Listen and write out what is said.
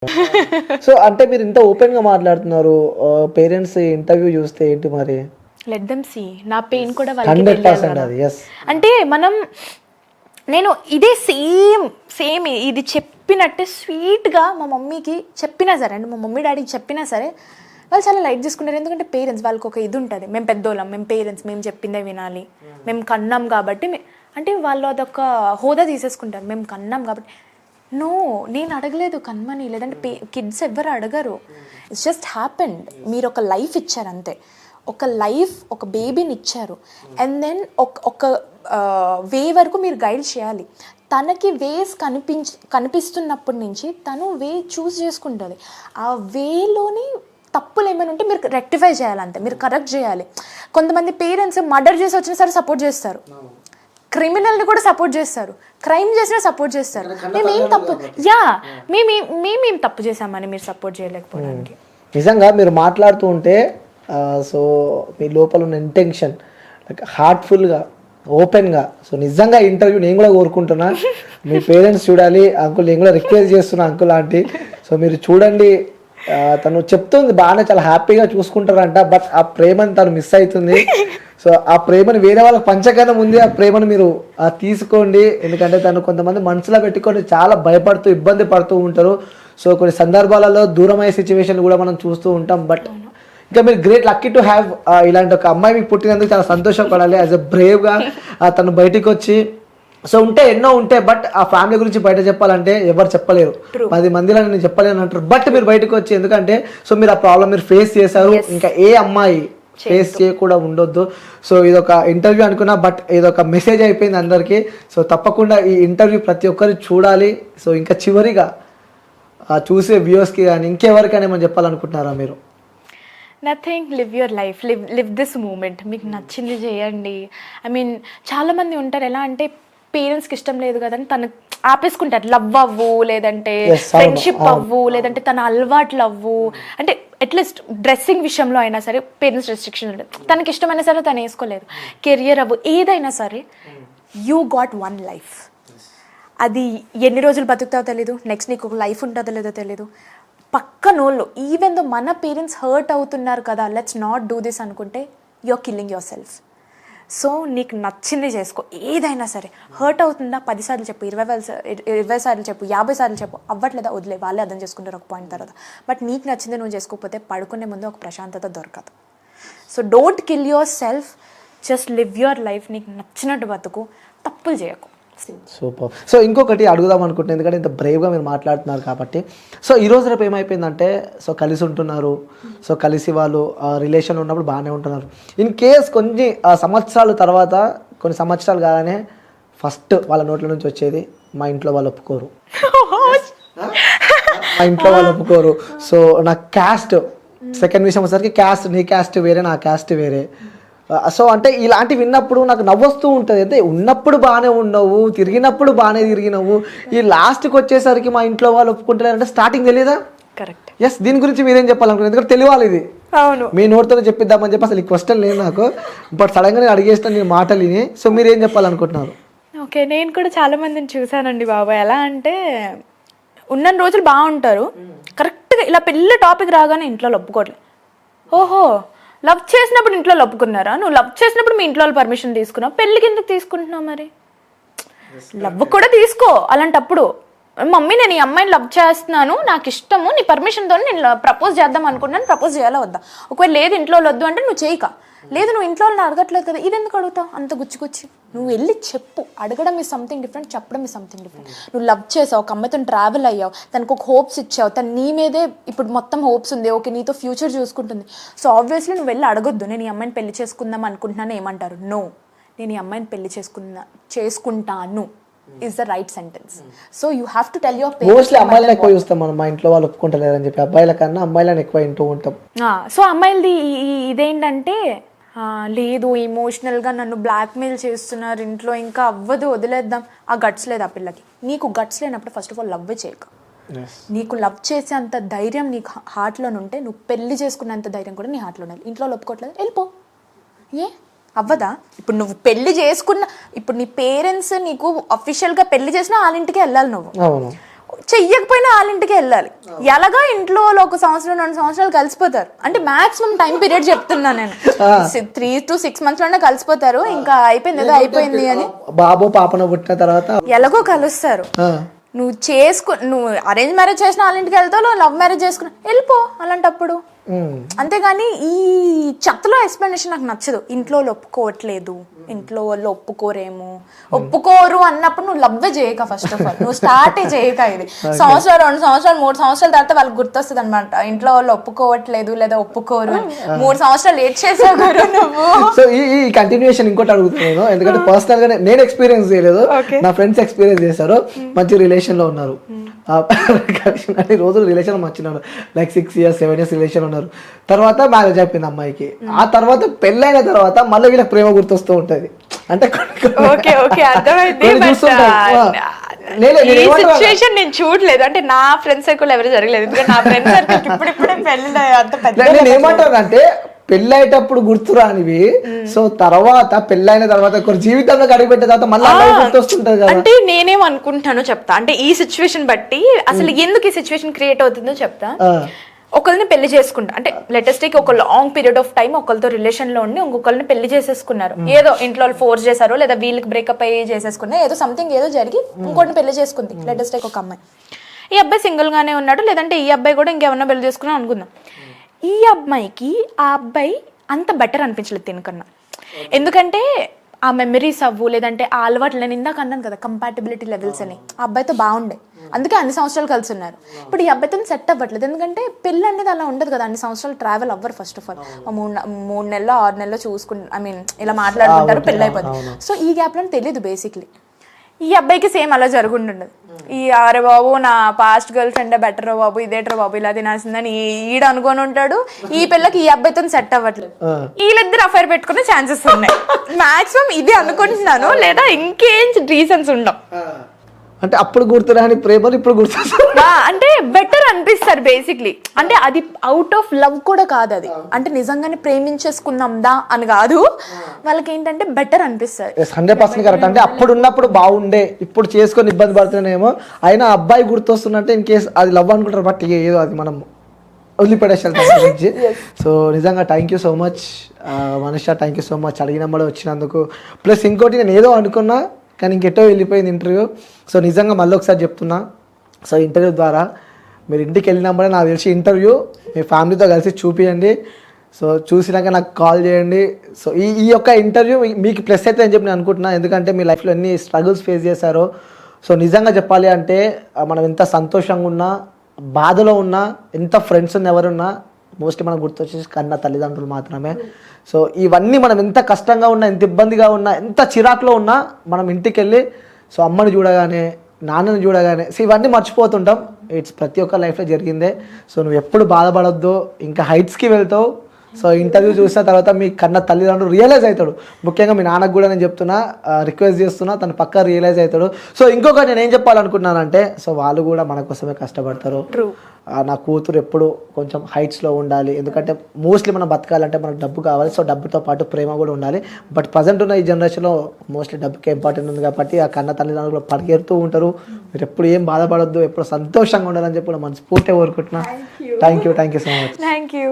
So అంటే మీరు ఇంత ఓపెన్ గా మాట్లాడుతున్నారు, పేరెంట్స్ ఇంటర్వ్యూ చూస్తే ఏంటి మరి? Let them see. నా పెయిన్ కూడా వాళ్ళకి 100% అది. yes. అంటే నేను ఇదే సేమ్ ఇది చెప్పినట్టే స్వీట్గా మా మమ్మీకి చెప్పినా సరే, అంటే మా మమ్మీ డాడీకి చెప్పినా సరే వాళ్ళు చాలా లైట్ తీసుకుంటారు. ఎందుకంటే పేరెంట్స్ వాళ్ళకి ఒక ఇది ఉంటుంది, మేము పెద్దోళ్ళం, మేము పేరెంట్స్, మేము చెప్పిందే వినాలి, మేము కన్నాం కాబట్టి అంటే వాళ్ళు అదొక హోదా తీసేసుకుంటారు, మేము కన్నాం కాబట్టి. నో, నేను అడగలేదు కన్మని, లేదంటే కిడ్స్ ఎవ్వరు అడగరు. It's just happened. మీరు ఒక లైఫ్ ఇచ్చారు అంతే, ఒక బేబీని ఇచ్చారు. అండ్ దెన్ ఒక వే వరకు మీరు గైడ్ చేయాలి. తనకి వేస్ కనిపిస్తున్నప్పటి నుంచి తను వే చూస్ చేసుకుంటుంది. ఆ వేలోని తప్పులు ఏమైనా ఉంటే మీరు రెక్టిఫై చేయాలి అంతే, మీరు కరెక్ట్ చేయాలి. కొంతమంది పేరెంట్స్ మర్డర్ చేసి వచ్చినా సరే సపోర్ట్ చేస్తారు, క్రిమినల్ని కూడా సపోర్ట్ చేస్తారు, క్రైమ్ చేసినా సపోర్ట్ చేస్తారు. మేమేం తప్పు మేమేం తప్పు చేసామని మీరు సపోర్ట్ చేయలేకపోవడానికి. నిజంగా మీరు మాట్లాడుతూ ఉంటే సో మీ లోపల ఉన్న ఇంటెన్షన్ లైక్ హార్ట్ఫుల్గా, ఓపెన్గా, సో నిజంగా ఇంటర్వ్యూ నేను కూడా కోరుకుంటున్నా. మీ పేరెంట్స్ చూడాలి అంకుల్, నేను కూడా రిక్వెస్ట్ చేస్తున్నా అంకుల్ ఆంటీ. సో మీరు చూడండి, తను చెప్తుంది బాగానే, చాలా హ్యాపీగా చూసుకుంటారంట, బట్ ఆ ప్రేమని తను మిస్ అవుతుంది. సో ఆ ప్రేమను వేరే వాళ్ళకి పంచకన్నా ముందే ఆ ప్రేమను మీరు తీసుకోండి. ఎందుకంటే తను కొంతమంది మనసులో పెట్టుకొని చాలా భయపడుతూ ఇబ్బంది పడుతూ ఉంటారు. సో కొన్ని సందర్భాలలో దూరమయ్యే సిచ్యువేషన్ కూడా మనం చూస్తూ ఉంటాం. బట్ ఇంకా మీరు గ్రేట్ లక్కీ టు హ్యావ్ ఇలాంటి ఒక అమ్మాయి మీకు పుట్టినందుకు చాలా సంతోషపడాలి. యాజ్ ఎ బ్రేవ్గా తను బయటికి వచ్చి, సో ఎన్నో ఉంటాయి, బట్ ఆ ఫ్యామిలీ గురించి బయట చెప్పాలంటే ఎవరు చెప్పలేరు, 10 మందిలో నేను చెప్పలేను అంటారు. బట్ మీరు బయటకు వచ్చి, ఎందుకంటే సో మీరు ఆ ప్రాబ్లం మీరు ఫేస్ చేశారు, ఇంకా ఏ అమ్మాయి ఫేస్ చేయకుండా ఉండొద్దు. సో ఇదొక ఇంటర్వ్యూ అనుకున్నా, బట్ ఇదొక మెసేజ్ అయిపోయింది అందరికీ. సో తప్పకుండా ఈ ఇంటర్వ్యూ ప్రతి ఒక్కరు చూడాలి. సో ఇంకా చివరిగా చూసే వ్యూవర్స్కి కానీ ఇంకెవరికైనా ఏమని చెప్పాలనుకుంటున్నారా మీరు? Nothing, live your life, live this moment. మీకు నచ్చింది చేయండి. చాలామంది ఉంటారు, ఎలా అంటే పేరెంట్స్కి ఇష్టం లేదు కదా అని తను ఆపేసుకుంటారు. లవ్ అవ్వు, లేదంటే ఫ్రెండ్షిప్ అవ్వు, లేదంటే తన అలవాట్లు అవ్వు, అంటే అట్లీస్ట్ డ్రెస్సింగ్ విషయంలో అయినా సరే పేరెంట్స్ రెస్ట్రిక్షన్ ఉంటుంది. తనకి ఇష్టమైనా సరే తను వేసుకోలేదు. కెరియర్ అవ్వు, ఏదైనా సరే, యూ గాట్ వన్ లైఫ్. అది ఎన్ని రోజులు బతుకుతావో తెలీదు, నెక్స్ట్ నీకు ఒక లైఫ్ ఉంటుందో లేదో తెలీదు. పక్కనోళ్ళు ఈవెన్ దో మన పేరెంట్స్ హర్ట్ అవుతున్నారు కదా, లెట్స్ నాట్ డూ దిస్ అనుకుంటే you're killing yourself. So నీకు నచ్చింది చేసుకో, ఏదైనా సరే. హర్ట్ అవుతుందా 10 సార్లు చెప్పు, 20 సార్లు చెప్పు, 50 సార్లు చెప్పు, అవ్వట్లేదా వదిలే, వాళ్ళే అర్థం చేసుకుంటారు ఒక పాయింట్ తర్వాత. బట్ నీకు నచ్చింది నువ్వు చేసుకోకపోతే పడుకునే ముందు ఒక ప్రశాంతత దొరకదు. So don't kill your self, just live your life. నీకు నచ్చినట్టు బతుకు, తప్పులు చేయకు. సూపర్. సో ఇంకొకటి అడుగుదాం అనుకుంటున్నాను, ఎందుకంటే ఇంత బ్రేవ్గా మీరు మాట్లాడుతున్నారు కాబట్టి. సో ఈరోజు రేపు ఏమైపోయిందంటే, సో కలిసి ఉంటున్నారు, సో కలిసి వాళ్ళు రిలేషన్లో ఉన్నప్పుడు బాగానే ఉంటున్నారు. ఇన్ కేస్ కొన్ని సంవత్సరాల తర్వాత, కొన్ని సంవత్సరాలు కాగానే ఫస్ట్ వాళ్ళ నోట్ల నుంచి వచ్చేది మా ఇంట్లో వాళ్ళు ఒప్పుకోరు, మా ఇంట్లో వాళ్ళు ఒప్పుకోరు. సో నా క్యాస్ట్, సెకండ్ విషయం వచ్చేసరికి క్యాస్ట్, నీ క్యాస్ట్ వేరే, నా క్యాస్ట్ వేరే. సో అంటే ఇలాంటివి విన్నప్పుడు నాకు నవ్వొస్తూ ఉంటుంది. అంటే ఉన్నప్పుడు బాగానే ఉన్నావు, తిరిగినప్పుడు బాగానే తిరిగినావు, ఈ లాస్ట్కి వచ్చేసరికి మా ఇంట్లో వాళ్ళు ఒప్పుకుంటలేరంటే స్టార్టింగ్ తెలియదా? కరెక్ట్. ఎస్, దీని గురించి మీరేం చెప్పాలనుకుంటున్నారు? ఎందుకంటే తెలియాలి ఇది. అవును, మీ నోటితోనే చెప్పిద్దామని చెప్పి అసలు ఈ క్వశ్చన్ లేదు నాకు, బట్ సడన్గా నేను అడిగేస్తాను నేను మాటలు విని. సో మీరు ఏం చెప్పాలనుకుంటున్నారు? ఓకే, నేను కూడా చాలా మందిని చూశానండి బాబా. ఎలా అంటే ఉన్న రోజులు బాగుంటారు, కరెక్ట్గా ఇలా పెళ్ళి టాపిక్ రాగానే ఇంట్లో ఒప్పుకోవట్లేదు. ఓహో, లవ్ చేసినప్పుడు ఇంట్లో ఒప్పుకున్నారా? నువ్వు లవ్ చేసినప్పుడు మీ ఇంట్లో పర్మిషన్ తీసుకున్నావు, పెళ్ళికి ఎందుకు తీసుకుంటున్నావు? మరి లవ్ కూడా తీసుకో. అలాంటప్పుడు మమ్మీ నేను ఈ అమ్మాయిని లవ్ చేస్తున్నాను, నాకు ఇష్టము, నీ పర్మిషన్తో నేను ప్రపోజ్ చేద్దాం అనుకున్నాను, ప్రపోజ్ చేయాలా వద్దా? ఒకవేళ లేదు ఇంట్లో వద్దు అంటే నువ్వు చేయక, లేదు నువ్వు ఇంట్లో వాళ్ళని అడగట్లేదు కదా, ఇది ఎందుకు అడుగుతావు అంత గుచ్చి? నువ్వు వెళ్ళి చెప్పు. అడగడం ఈ సంథింగ్ డిఫరెంట్, చెప్పడం ఈ సంథింగ్ డిఫరెంట్. నువ్వు లవ్ చేసావు, ఒక అమ్మాయితో ట్రావెల్ అయ్యావు, తనకు ఒక హోప్స్ ఇచ్చావు, తను నీ మీదే ఇప్పుడు మొత్తం హోప్స్ ఉంది, ఓకే నీతో ఫ్యూచర్ చూసుకుంటుంది. సో ఆబ్వియస్లీ నువ్వు వెళ్ళి అడగొద్దు, నేను ఈ అమ్మాయిని పెళ్లి చేసుకుందాం అనుకుంటున్నాను. ఏమంటారు? నో, నేను ఈ అమ్మాయిని పెళ్లి చేసుకుంటాను is the right sentence. So you have to tell your parents. Mostly అమ్మాయిలను ఎక్కువ చూస్తాం మనం, మా ఇంట్లో వాళ్ళు ఒప్పుకుంటలేరని చెప్పి. అబ్బాయిల కన్నా అమ్మాయిలను ఎక్కువ వింటూ ఉంటాం. సో అమ్మాయిలది ఇదేంటంటే, లేదు ఎమోషనల్గా నన్ను బ్లాక్మెయిల్ చేస్తున్నారు ఇంట్లో, ఇంకా అవ్వదు వదిలేద్దాం. ఆ గట్స్ లేదు ఆ పిల్లకి. నీకు గట్స్ లేనప్పుడు ఫస్ట్ ఆఫ్ ఆల్ లవ్ చేయక. నీకు లవ్ చేసే అంత ధైర్యం నీకు హార్ట్లో ఉంటే నువ్వు పెళ్లి చేసుకున్నంత ధైర్యం కూడా నీ హార్ట్లో ఉండాలి. ఇంట్లో ఒప్పుకోవట్లేదు, వెళ్ళిపో. అవ్వదా? ఇప్పుడు నువ్వు పెళ్లి చేసుకున్న, ఇప్పుడు నీ పేరెంట్స్ నీకు అఫీషియల్గా పెళ్లి చేసినా వాళ్ళ ఇంటికి వెళ్ళాలి నువ్వు. చెయ్యకపోయినా వాళ్ళ ఇంటికి వెళ్ళాలి. ఎలాగా ఇంట్లో వాళ్ళు 1 సంవత్సరం 2 సంవత్సరాలు కలిసిపోతారు, అంటే మాక్సిమం టైం పీరియడ్ చెప్తున్నా నేను, 3 to 6 months లోనే కలిసిపోతారు. ఇంకా అయిపోయింది ఏదో అయిపోయింది అని, బాబు పాపను పుట్టిన తర్వాత ఎలాగో కలుస్తారు. నువ్వు అరేంజ్ మ్యారేజ్ చేసిన వాళ్ళ ఇంటికి వెళ్తావు, లవ్ మ్యారేజ్ చేసుకున్నా వెళ్ళిపో అలాంటప్పుడు. అంతేగాని ఈ చెత్తలో ఎక్స్ప్లెనేషన్ నాకు నచ్చదు. ఇంట్లో వాళ్ళు ఒప్పుకోవట్లేదు, ఇంట్లో వాళ్ళు ఒప్పుకోరు అన్నప్పుడు నువ్వు లవ్వే చేయక, ఫస్ట్ ఆఫ్ ఆల్ నువ్వు స్టార్టే చేయక. ఇది సంవత్సరాలు 2 సంవత్సరాలు 3 సంవత్సరాల తర్వాత వాళ్ళకి గుర్తొస్తుంది అనమాట, ఇంట్లో వాళ్ళు ఒప్పుకోవట్లేదు లేదా ఒప్పుకోరు అని. 3 సంవత్సరాలు లేట్ చేసావు గురు నువ్వు. సో ఈ కంటిన్యూషన్ ఇంకోటి అడుగుతున్నాను, ఎందుకంటే పర్సనల్ గా నేను ఎక్స్పీరియన్స్ చేయలేదు, నా ఫ్రెండ్స్ ఎక్స్పీరియన్స్ చేశారు. మంచి రిలేషన్ లో ఉన్నారు, అన్ని రోజులు రిలేషన్ మంచిన్నారు, లైక్ 6 years 7 years రిలేషన్ ఉన్నారు. తర్వాత మ్యారేజ్ అయిపోయింది అమ్మాయికి. ఆ తర్వాత పెళ్ళైన తర్వాత మళ్ళీ వీళ్ళకి ప్రేమ గుర్తొస్తూ ఉంటది. అంటే నేను చూడలేదు, అంటే నా ఫ్రెండ్స్ సర్కిల్ ఎవరు జరగలేదు, ఎందుకంటే నా ఫ్రెండ్స్ సర్కిల్ ఇప్పుడే పెళ్ళి అంత పెద్ద. నేను ఏమంటాను అంటే పెళ్ళయ్యేటప్పుడు గుర్తురానివి, సో తర్వాత పెళ్ళైన తర్వాత జీవితంలో అడిగిపెట్టిన తర్వాత మళ్ళీ గుర్తొస్తుంటది కదా. అంటే నేనేం అనుకుంటానో చెప్తా, అంటే ఈ సిచ్యువేషన్ బట్టి అసలు ఎందుకు ఈ సిచ్యువేషన్ క్రియేట్ అవుతుందో చెప్తా. ఒకరిని పెళ్లి చేసుకుంటా, అంటే లేటెస్ట్ ఒక లాంగ్ పీరియడ్ ఆఫ్ టైం ఒకరితో రిలేషన్ లో ఉండి ఇంకొకరిని పెళ్లి చేసేసుకున్నారు. ఏదో ఇంట్లో ఫోర్స్ చేశారో లేదా వీళ్ళకి బ్రేకప్ అయ్యి చేసేసుకున్నారు, ఏదో సంథింగ్ ఏదో జరిగి ఇంకోటిని పెళ్లి చేసుకుంది లేటెస్ట్ ఒక అమ్మాయి. ఈ అబ్బాయి సింగిల్ గానే ఉన్నాడు, లేదంటే ఈ అబ్బాయి కూడా ఇంకేమన్నా పెళ్లి చేసుకున్నా అనుకుందాం. ఈ అమ్మాయికి ఆ అబ్బాయి అంత బెటర్ అనిపించలేదు దీనికన్నా. ఎందుకంటే ఆ మెమరీస్ అవ్వు, లేదంటే ఆ అలవాట్లు, నేను ఇందాక అన్నాను కదా కంపాటబిలిటీ లెవెల్స్ అని, ఆ అబ్బాయితో బాగుండే, అందుకే అన్ని సంవత్సరాలు కలిసి ఉన్నారు. ఇప్పుడు ఈ అబ్బాయితో సెట్ అవ్వట్లేదు, ఎందుకంటే పెళ్ళి అనేది అలా ఉండదు కదా, అన్ని సంవత్సరాలు ట్రావెల్ అవ్వరు. ఫస్ట్ ఆఫ్ ఆల్ 3 నెలలు 6 నెలలు చూసుకుని ఇలా మాట్లాడుకుంటారు, పెళ్ళి అయిపోతుంది. సో ఈ గ్యాప్ లో తెలియదు బేసిక్లీ. ఈ అబ్బాయికి సేమ్ అలా జరుగుండదు. అరే బాబు నా పాస్ట్ గర్ల్ ఫ్రెండ్ బెటర్ బాబు, ఇదేట్రా బాబు ఇలా తినాల్సిందని ఈడ అనుకొని ఉంటాడు. ఈ పిల్లకి ఈ అబ్బాయితో సెట్ అవ్వట్లేదు, వీళ్ళిద్దరు అఫైర్ పెట్టుకునే ఛాన్సెస్ ఉన్నాయి మాక్సిమం. ఇది అనుకుంటున్నాను, లేదా ఇంకేం రీజన్స్ ఉండవు. అంటే అప్పుడు గుర్తురాని ప్రేమలు ఇప్పుడు గుర్తొస్తా, అంటే బెటర్ అనిపిస్తారు బేసిక్లీ. అంటే అది అవుట్ ఆఫ్ లవ్ కూడా కాదు, అది అంటే నిజంగానే ప్రేమించేసుకుందాందా అని కాదు, వాళ్ళకి ఏంటంటే బెటర్ అనిపిస్తారు. 100% కరెక్ట్. అంటే అప్పుడు ఉన్నప్పుడు బాగుండే, ఇప్పుడు చేసుకొని ఇబ్బంది పడుతున్నాయేమో, అయినా అబ్బాయి గుర్తొస్తున్నట్టే ఇన్ కేసు అది లవ్ అనుకుంటారు, బట్ ఏదో అది మనం వదిలిపడేసాలి. సో నిజంగా thank you so much Manisha, thank you so much అడిగినప్పుడు వచ్చినందుకు. ప్లస్ ఇంకోటి నేను ఏదో అనుకున్నా కానీ ఇంకెటో వెళ్ళిపోయింది ఇంటర్వ్యూ. సో నిజంగా మళ్ళీ ఒకసారి చెప్తున్నా, సో ఇంటర్వ్యూ ద్వారా మీరు ఇంటికి వెళ్ళినప్పుడే నాకు తెలిసి ఇంటర్వ్యూ మీ ఫ్యామిలీతో కలిసి చూపియండి. సో చూసినాక నాకు కాల్ చేయండి. సో ఈ యొక్క ఇంటర్వ్యూ మీకు ప్లస్ అయితే అని చెప్పి నేను అనుకుంటున్నాను, ఎందుకంటే మీ లైఫ్లో ఎన్ని స్ట్రగుల్స్ ఫేస్ చేశారో. సో నిజంగా చెప్పాలి అంటే మనం ఎంత సంతోషంగా ఉన్నా, బాధలో ఉన్నా, ఎంత ఫ్రెండ్స్ ఉన్న ఎవరున్నా, మోస్ట్లీ మనకు గుర్తొచ్చేసి కన్న తల్లిదండ్రులు మాత్రమే. సో ఇవన్నీ మనం ఎంత కష్టంగా ఉన్నా, ఎంత ఇబ్బందిగా ఉన్నా, ఎంత చిరాకులో ఉన్నా మనం ఇంటికి వెళ్ళి సో అమ్మని చూడగానే, నాన్నని చూడగానే, సో ఇవన్నీ మర్చిపోతుంటాం. ఇట్స్ ప్రతి ఒక్క లైఫ్లో జరిగిందే. సో నువ్వు ఎప్పుడు బాధపడొద్దు, ఇంకా హైట్స్కి వెళ్తావు. సో ఇంటర్వ్యూ చూసిన తర్వాత మీ కన్న తల్లిదండ్రులు రియలైజ్ అవుతాడు. ముఖ్యంగా మీ నాన్నకు కూడా నేను చెప్తున్నా, రిక్వెస్ట్ చేస్తున్నా, తను పక్కా రియలైజ్ అవుతాడు. సో ఇంకొకటి నేను ఏం చెప్పాలనుకుంటున్నానంటే, సో వాళ్ళు కూడా మన కోసమే కష్టపడతారు. నా కూతురు ఎప్పుడు కొంచెం హైట్స్లో ఉండాలి, ఎందుకంటే మోస్ట్లీ మనం బతకాలంటే మనకు డబ్బు కావాలి. సో డబ్బుతో పాటు ప్రేమ కూడా ఉండాలి. బట్ ప్రజెంట్ ఉన్న ఈ జనరేషన్లో మోస్ట్లీ డబ్బుకి ఇంపార్టెంట్ ఉంది కాబట్టి ఆ కన్న తల్లిదండ్రులు పరిగెడుతూ ఉంటారు. మీరు ఎప్పుడు ఏం బాధపడొద్దు, ఎప్పుడు సంతోషంగా ఉండాలని చెప్పి మనస్ఫూర్తిగా కోరుకుంటున్నా. Thank you so much. Thank you.